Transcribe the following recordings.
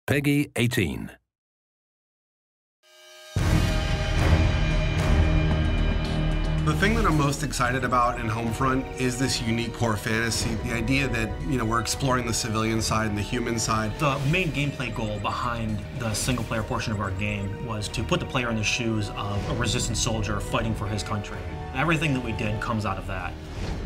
Peggy 18. The thing that I'm most excited about in Homefront is this unique core fantasy. The idea that, we're exploring the civilian side and the human side. The main gameplay goal behind the single-player portion of our game was to put the player in the shoes of a resistance soldier fighting for his country. Everything that we did comes out of that.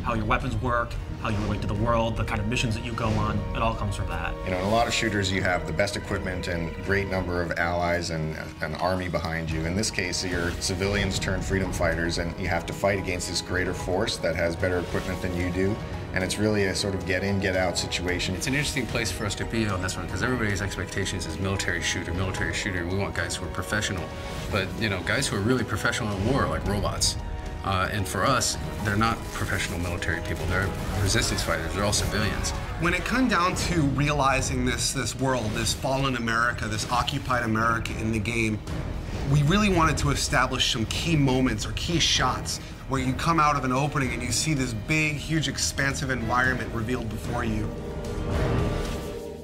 How your weapons work, how you relate to the world, the kind of missions that you go on, it all comes from that. In a lot of shooters, you have the best equipment and great number of allies and an army behind you. In this case, you're civilians turned freedom fighters, and you have to fight against this greater force that has better equipment than you do. And it's really a sort of get in, get out situation. It's an interesting place for us to be on this one because everybody's expectations is military shooter, military shooter. We want guys who are professional. But, guys who are really professional in war are like robots. And for us, they're not professional military people. They're resistance fighters. They're all civilians. When it comes down to realizing this world, this fallen America, this occupied America in the game, we really wanted to establish some key moments or key shots where you come out of an opening and you see this big, huge, expansive environment revealed before you.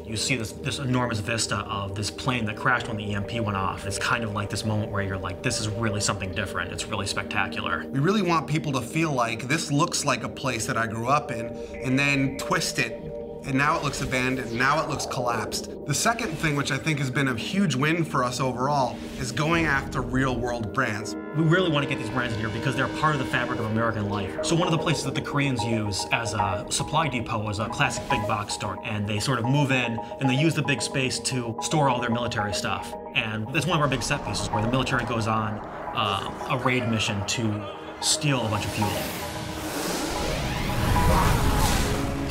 You see this enormous vista of this plane that crashed when the EMP went off. It's kind of like this moment where you're like, this is really something different. It's really spectacular. We really want people to feel like this looks like a place that I grew up in, and then twist it, and now it looks abandoned, now it looks collapsed. The second thing, which I think has been a huge win for us overall, is going after real-world brands. We really want to get these brands in here because they're part of the fabric of American life. So one of the places that the Koreans use as a supply depot is a classic big box store. And they sort of move in and they use the big space to store all their military stuff. And it's one of our big set pieces where the military goes on a raid mission to steal a bunch of fuel.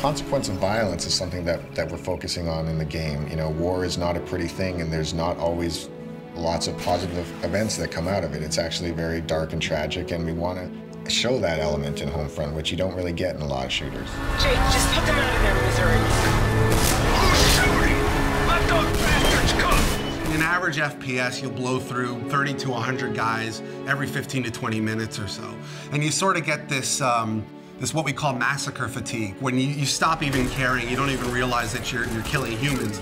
Consequence of violence is something that we're focusing on in the game. War is not a pretty thing, and there's not always lots of positive events that come out of it. It's actually very dark and tragic, and we want to show that element in Homefront, which you don't really get in a lot of shooters. Jake, just put them out of their misery. Who's shooting? Let those bastards come! In an average FPS, you'll blow through 30 to 100 guys every 15 to 20 minutes or so. And you sort of get this what we call massacre fatigue. When you stop even caring, you don't even realize that you're killing humans.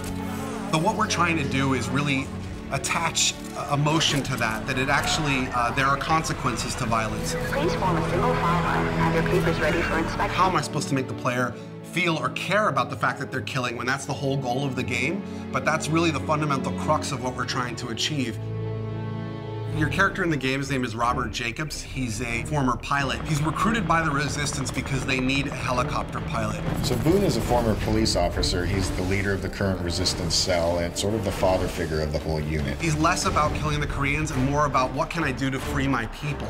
But what we're trying to do is really attach emotion to that it actually, there are consequences to violence. Please form a single file line and have your papers ready for inspection. How am I supposed to make the player feel or care about the fact that they're killing when that's the whole goal of the game? But that's really the fundamental crux of what we're trying to achieve. Your character in the game, his name is Robert Jacobs. He's a former pilot. He's recruited by the Resistance because they need a helicopter pilot. So Boone is a former police officer. He's the leader of the current Resistance cell and sort of the father figure of the whole unit. He's less about killing the Koreans and more about what can I do to free my people.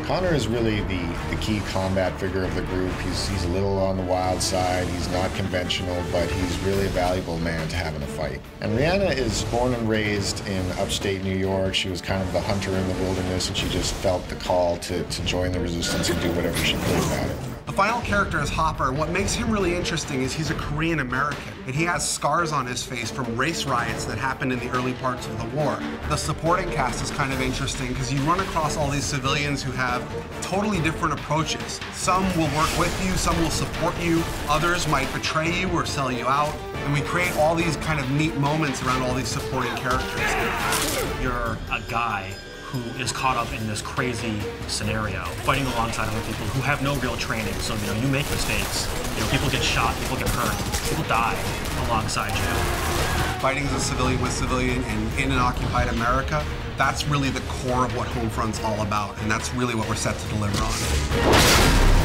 Connor is really the key combat figure of the group. He's a little on the wild side. He's not conventional, but he's really a valuable man to have in a fight. And Rihanna is born and raised in upstate New York. She was kind of the hunter in the wilderness, and she just felt the call to join the Resistance and do whatever she could about it. The final character is Hopper, and what makes him really interesting is he's a Korean American, and he has scars on his face from race riots that happened in the early parts of the war. The supporting cast is kind of interesting because you run across all these civilians who have totally different approaches. Some will work with you, some will support you, others might betray you or sell you out, and we create all these kind of neat moments around all these supporting characters. You're a guy who is caught up in this crazy scenario, fighting alongside other people who have no real training. So, you make mistakes. People get shot, people get hurt, people die alongside you. Fighting as a civilian with civilian and in an occupied America, that's really the core of what Homefront's all about, and that's really what we're set to deliver on.